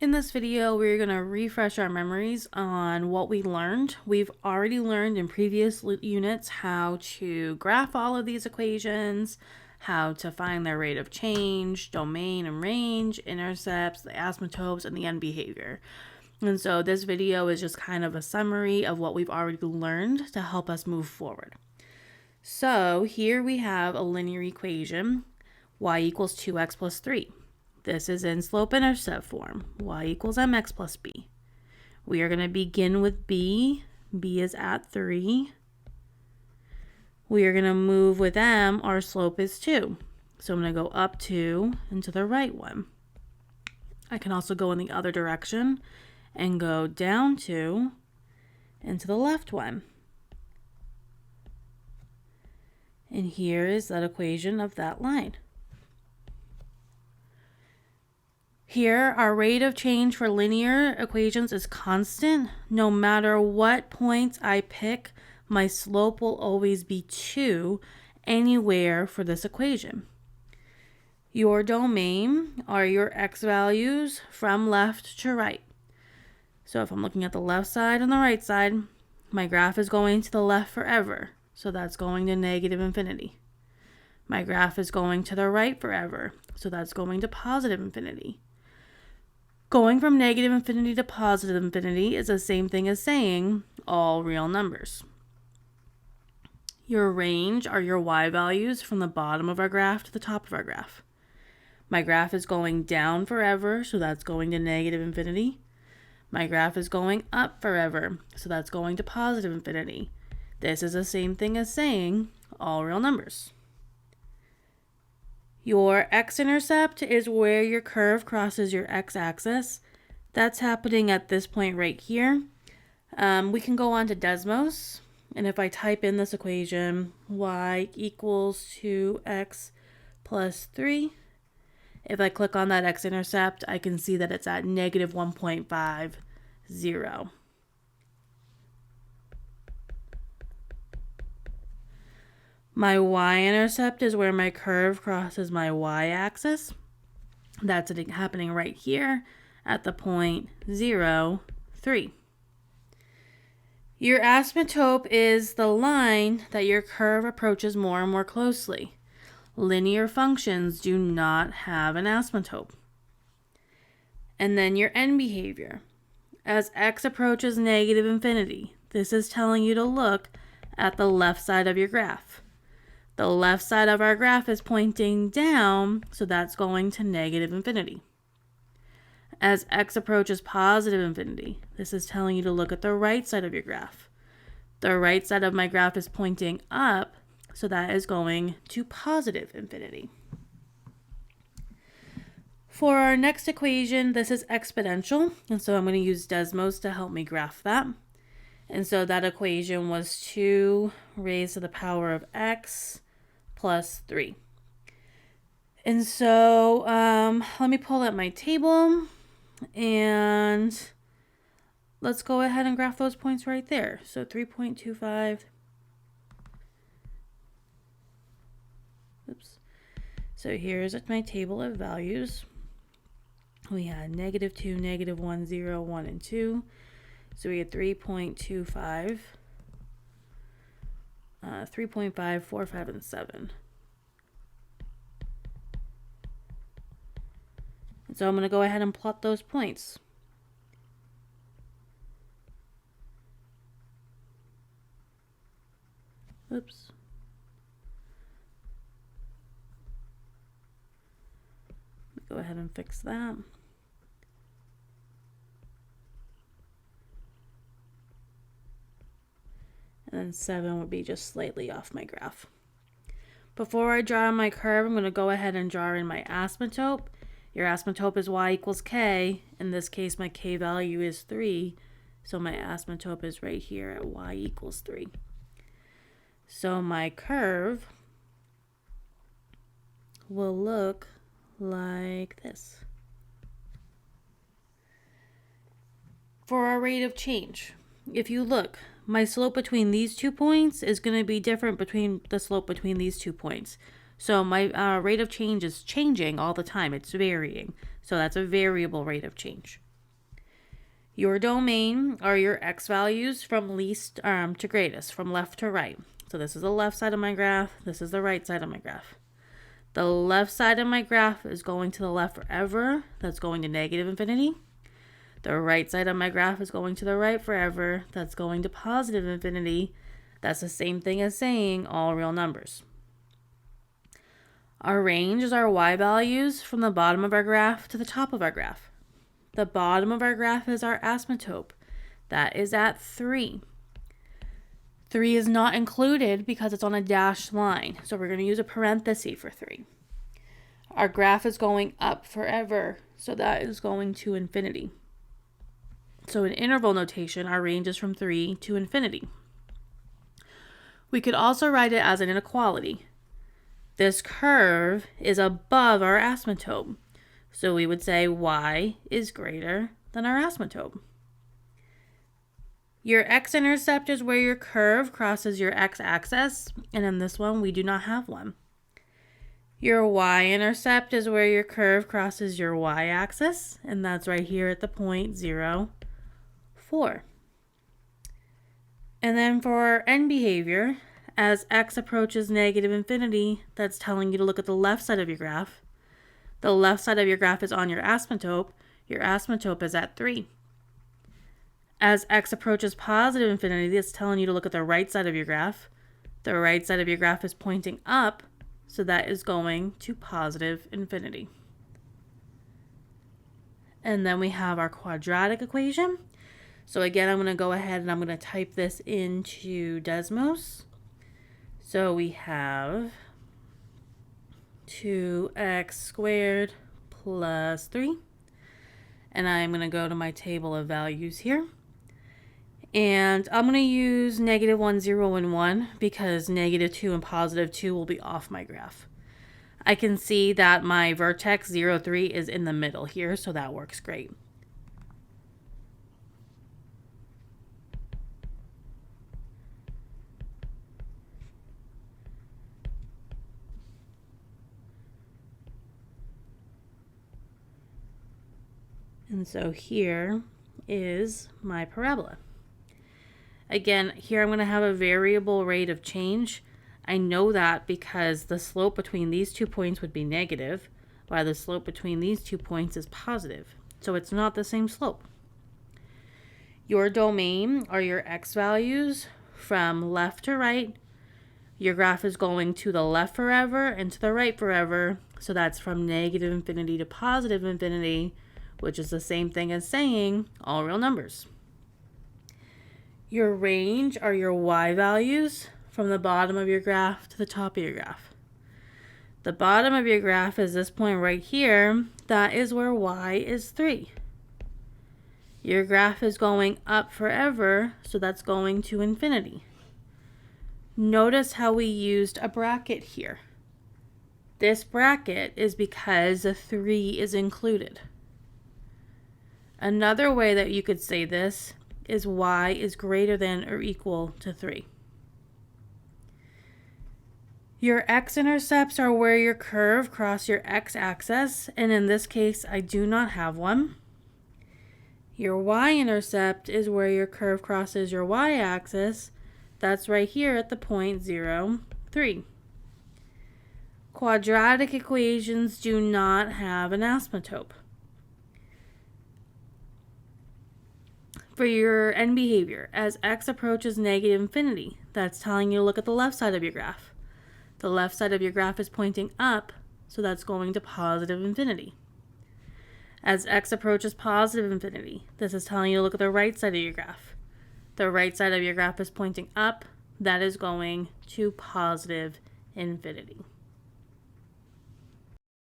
In this video, we're going to refresh our memories on what we learned. We've already learned in previous units how to graph all of these equations, how to find their rate of change, domain and range, intercepts, the asymptotes, and the end behavior. And so this video is just kind of a summary of what we've already learned to help us move forward. So here we have a linear equation, y equals 2x plus 3. This is in slope-intercept form, y equals mx plus b. We are going to begin with b. B is at 3. We are going to move with m. Our slope is 2. So I'm going to go up 2 and to the right 1. I can also go in the other direction and go down 2 and to the left 1. And here is that equation of that line. Here, our rate of change for linear equations is constant. No matter what points I pick, my slope will always be 2 anywhere for this equation. Your domain are your x values from left to right. So if I'm looking at the left side and the right side, my graph is going to the left forever. So that's going to negative infinity. My graph is going to the right forever. So that's going to positive infinity. Going from negative infinity to positive infinity is the same thing as saying all real numbers. Your range are your y values from the bottom of our graph to the top of our graph. My graph is going down forever, so that's going to negative infinity. My graph is going up forever, so that's going to positive infinity. This is the same thing as saying all real numbers. Your x-intercept is where your curve crosses your x-axis. That's happening at this point right here. We can go on to Desmos, and if I type in this equation, y equals 2x plus 3, if I click on that x-intercept, I can see that it's at negative 1.50. My y-intercept is where my curve crosses my y-axis. That's happening right here at the point 0, 3. Your asymptote is the line that your curve approaches more and more closely. Linear functions do not have an asymptote. And then your end behavior. As x approaches negative infinity, this is telling you to look at the left side of your graph. The left side of our graph is pointing down, so that's going to negative infinity. As x approaches positive infinity, this is telling you to look at the right side of your graph. The right side of my graph is pointing up, so that is going to positive infinity. For our next equation, this is exponential, and so I'm going to use Desmos to help me graph that. And so that equation was 2 raised to the power of x plus 3. And so let me pull up my table, and let's go ahead and graph those points right there. So 3.25. Oops. So here's my table of values. We had negative 2, negative 1, 0, 1, and 2. So we had 3.25, 3.5, 4, 5, and 7. And so I'm going to go ahead and plot those points. Oops. Go ahead and fix that. And then 7 would be just slightly off my graph. Before I draw my curve, I'm going to go ahead and draw in my asymptote. Your asymptote is y equals k. In this case, my k value is 3. So my asymptote is right here at y equals 3. So my curve will look like this. For our rate of change, if you look, my slope between these 2 points is going to be different between the slope between these 2 points. So my rate of change is changing all the time. It's varying. So that's a variable rate of change. Your domain are your x values from least to greatest, from left to right. So this is the left side of my graph. This is the right side of my graph. The left side of my graph is going to the left forever. That's going to negative infinity. The right side of my graph is going to the right forever. That's going to positive infinity. That's the same thing as saying all real numbers. Our range is our y values from the bottom of our graph to the top of our graph. The bottom of our graph is our asymptote. That is at 3. 3 is not included because it's on a dashed line. So we're going to use a parenthesis for 3. Our graph is going up forever. So that is going to infinity. So in interval notation, our range is from 3 to infinity. We could also write it as an inequality. This curve is above our asymptote. So we would say y is greater than our asymptote. Your x-intercept is where your curve crosses your x-axis, and in this one, we do not have one. Your y-intercept is where your curve crosses your y-axis, and that's right here at the point 0, 4. And then for our end behavior, as x approaches negative infinity, that's telling you to look at the left side of your graph. The left side of your graph is on your asymptote. Your asymptote is at 3. As x approaches positive infinity, that's telling you to look at the right side of your graph. The right side of your graph is pointing up, so that is going to positive infinity. And then we have our quadratic equation. So again, I'm going to go ahead and I'm going to type this into Desmos. So we have 2x squared plus 3. And I'm going to go to my table of values here. And I'm going to use negative 1, 0, and 1 because negative 2 and positive 2 will be off my graph. I can see that my vertex 0, 3 is in the middle here, so that works great. And so here is my parabola. Again, here I'm going to have a variable rate of change. I know that because the slope between these 2 points would be negative, while the slope between these 2 points is positive. So it's not the same slope. Your domain are your x values from left to right. Your graph is going to the left forever and to the right forever. So that's from negative infinity to positive infinity, which is the same thing as saying all real numbers. Your range are your y values from the bottom of your graph to the top of your graph. The bottom of your graph is this point right here. That is where y is 3. Your graph is going up forever, so that's going to infinity. Notice how we used a bracket here. This bracket is because the 3 is included. Another way that you could say this is y is greater than or equal to 3. Your x-intercepts are where your curve crosses your x-axis, and in this case, I do not have one. Your y-intercept is where your curve crosses your y-axis. That's right here at the point 0, 3. Quadratic equations do not have an asymptote. For your end behavior, as x approaches negative infinity, that's telling you to look at the left side of your graph. The left side of your graph is pointing up, so that's going to positive infinity. As x approaches positive infinity, this is telling you to look at the right side of your graph. The right side of your graph is pointing up, that is going to positive infinity.